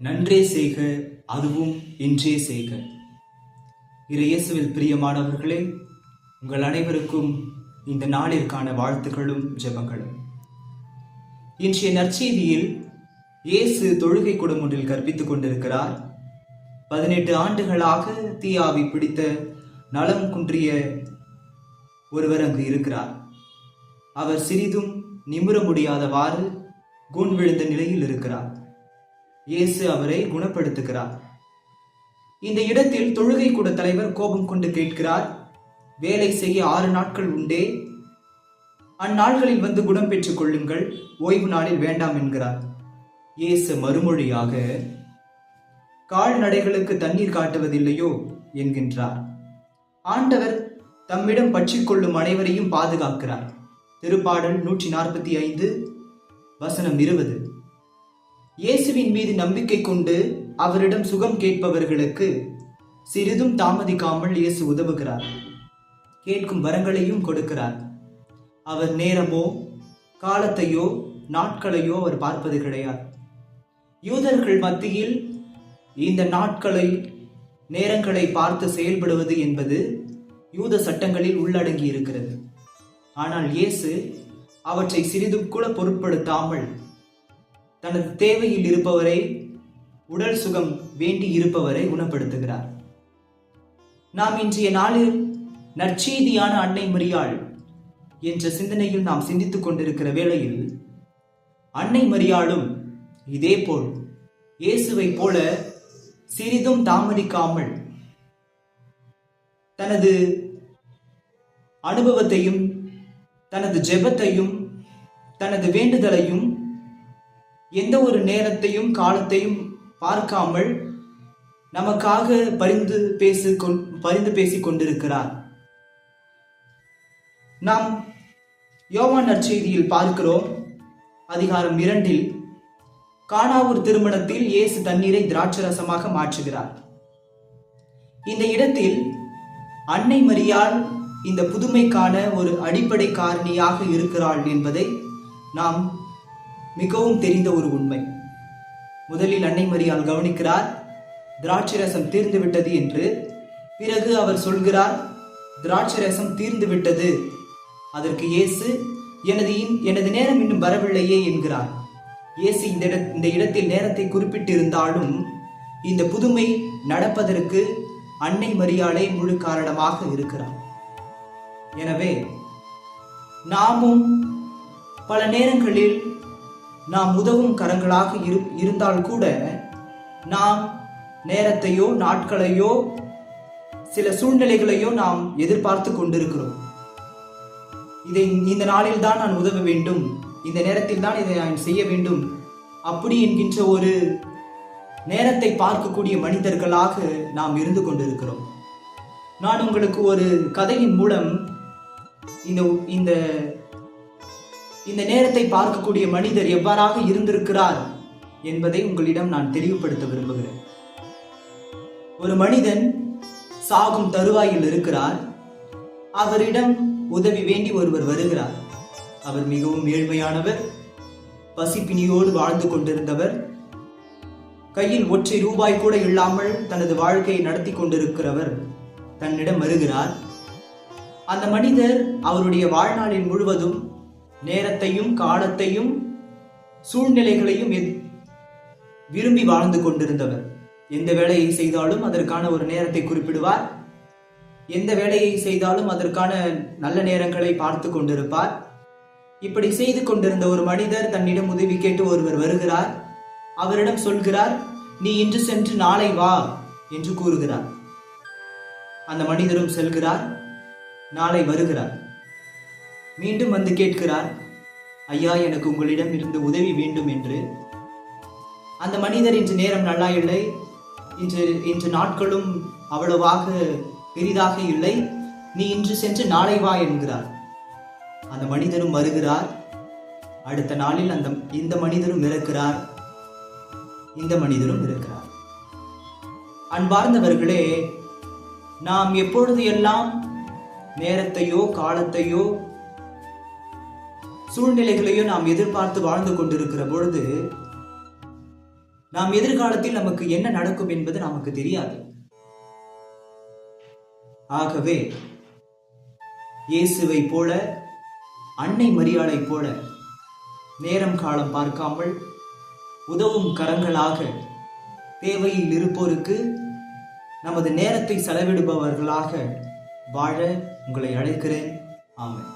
நன்றே செய்க, அதுவும் இன்றே செய்க. இயேசுவில் பிரியமானவர்களே, உங்கள் அனைவருக்கும் இந்த நாளிற்கான வாழ்த்துக்களும் ஜெபங்களும். இன்றைய நற்செய்தியில் இயேசு தொழுகை கூடம் ஒன்றில் கற்பித்துக் கொண்டிருக்கிறார். 18 ஆண்டுகளாக தீயாவி பிடித்த நலம் குன்றிய ஒருவர் அங்கு இருக்கிறார். அவர் சிறிதும் நிமிர முடியாதவாறு கூன் விழுந்த நிலையில் இருக்கிறார். இயேசு அவரை குணப்படுத்துகிறார். இந்த இடத்தில் தொழுகை கூட தலைவர் கோபம் கொண்டு கேட்கிறார், வேலை செய்ய 6 நாட்கள் உண்டே, அந்நாள்களில் வந்து குணம் பெற்றுக் கொள்ளுங்கள், ஓய்வு நாளில் வேண்டாம் என்கிறார். இயேசு மறுமொழியாக, கால்நடைகளுக்கு தண்ணீர் காட்டுவதில்லையோ என்கின்றார். ஆண்டவர் தம்மிடம் பற்றிக் கொள்ளும் அனைவரையும் பாதுகாக்கிறார். திருப்பாடல் 145 வசனம் 20. இயேசுவின் மீது நம்பிக்கை கொண்டு அவரிடம் சுகம் கேட்பவர்களுக்கு சிறிதும் தாமதிக்காமல் இயேசு உதவுகிறார். கேட்கும் வரங்களையும் கொடுக்கிறார். அவர் நேரமோ காலத்தையோ நாட்களையோ அவர் பார்ப்பது கிடையாது. யூதர்கள் மத்தியில் இந்த நாட்களை நேரங்களை பார்த்து செயல்படுவது என்பது யூத சட்டங்களில் உள்ளடங்கி இருக்கிறது. ஆனால் இயேசு அவற்றை சிறிதும் கூட பொருட்படுத்தாமல் தனது தேவையில் இருப்பவரை, உடல் சுகம் வேண்டி இருப்பவரை குணப்படுத்துகிறார். நாம் இன்றைய நாளில் நற்செய்தியான அன்னை மரியாள் என்ற சிந்தனையில் நாம் சிந்தித்துக் கொண்டிருக்கிற வேளையில், அன்னை மரியாளும் இதேபோல் இயேசுவை போல சிறிதும் தாமதிக்காமல் தனது அனுபவத்தையும் தனது ஜெபத்தையும் தனது வேண்டுதலையும் எந்த ஒரு நேரத்தையும் காலத்தையும் பார்க்காமல் நமக்காக பரிந்து பேசிக் கொண்டிருக்கிறார். நாம் யோவான் நற்செய்தியில் பார்க்கிறோம். அதிகாரம் 2 கானாவூர் திருமணத்தில் இயேசு தண்ணீரை திராட்சரசமாக மாற்றுகிறார். இந்த இடத்தில் அன்னை மரியாள் இந்த புதுமைக்கான ஒரு அடிப்படை காரணியாக இருக்கிறாள் என்பதை நாம் மிகவும் தெரிந்த ஒரு உண்மை. முதலில் அன்னை மரியாள் கவனிக்கிறார், திராட்சரசம் தீர்ந்து விட்டது என்று. பிறகு அவர் சொல்கிறார், திராட்சரசம் தீர்ந்து விட்டது. அதற்கு இயேசு, எனது நேரம் இன்னும் வரவில்லையே என்கிறார். இயேசு இந்த இடத்தில் நேரத்தை குறிப்பிட்டிருந்தாலும் இந்த புதுமை நடப்பதற்கு அன்னை மரியாளே முழு காரணமாக இருக்கிறார். எனவே நாமும் பல நேரங்களில் நாம் உதவும் கரங்களாக இருந்தால் கூட நாம் நேரத்தையோ நாட்களையோ சில சூழ்நிலைகளையோ நாம் எதிர்பார்த்து கொண்டிருக்கிறோம். இந்த நாளில் தான் நான் உதவ வேண்டும், இந்த நேரத்தில் தான் இதை நான் செய்ய வேண்டும், அப்படி என்கின்ற ஒரு நேரத்தை பார்க்கக்கூடிய மனிதர்களாக நாம் இருந்து கொண்டிருக்கிறோம். நான் உங்களுக்கு ஒரு கதையின் மூலம் இந்த நேரத்தை பார்க்கக்கூடிய மனிதர் எவ்வாறாக இருந்திருக்கிறார் என்பதை உங்களிடம் நான் தெளிவுபடுத்த விரும்புகிறேன். ஒரு மனிதன் சாகும் தருவாயில் இருக்கிறார். அவரிடம் உதவி வேண்டி ஒருவர் வருகிறார். அவர் மிகவும் ஏழ்மையானவர், பசிப்பினியோடு வாழ்ந்து கொண்டிருந்தவர், கையில் ஒற்றை ரூபாய் கூட இல்லாமல் தனது வாழ்க்கையை நடத்தி கொண்டிருக்கிறவர் தன்னிடம் வருகிறார். அந்த மனிதர் அவருடைய வாழ்நாளில் முழுவதும் நேரத்தையும் காலத்தையும் சூழ்நிலைகளையும் விரும்பி வாழ்ந்து கொண்டிருந்தவர். எந்த வேலையை செய்தாலும் அதற்கான ஒரு நேரத்தை குறிப்பிடுவார். எந்த வேலையை செய்தாலும் அதற்கான நல்ல நேரங்களை பார்த்து கொண்டிருப்பார். இப்படி செய்து கொண்டிருந்த ஒரு மனிதர் தன்னிடம் உதவி கேட்டு ஒருவர் வருகிறார். அவரிடம் சொல்கிறார், நீ இன்று சென்று நாளை வா என்று கூறுகிறார். அந்த மனிதரும் செல்கிறார். நாளை வருகிறார். மீண்டும் வந்து கேட்கிறார், ஐயா, எனக்கு உங்களிடம் இருந்து உதவி வேண்டும் என்று. அந்த மனிதர், இன்று நேரம் நல்லா இல்லை, இன்று நாட்களும் அவ்வளவாக பெரிதாக இல்லை, நீ இன்று சென்று நாளை வா என்கிறார். அந்த மனிதரும் வருகிறார். அடுத்த நாளில் இந்த மனிதரும் இருக்கிறார், இந்த மனிதரும் இருக்கிறார். அன்பார்ந்தவர்களே, நாம் எப்பொழுது எல்லாம் நேரத்தையோ காலத்தையோ சூழ்நிலைகளையோ நாம் எதிர்பார்த்து வாழ்ந்து கொண்டிருக்கிற பொழுது நாம் எதிர்காலத்தில் நமக்கு என்ன நடக்கும் என்பது நமக்கு தெரியாது. ஆகவே இயேசுவை போல, அன்னை மரியாளை போல நேரம் காலம் பார்க்காமல் உதவும் கரங்களாக தேவையில் இருப்போருக்கு நமது நேரத்தை செலவிடுபவர்களாக வாழ உங்களை அழைக்கிறேன். ஆமென்.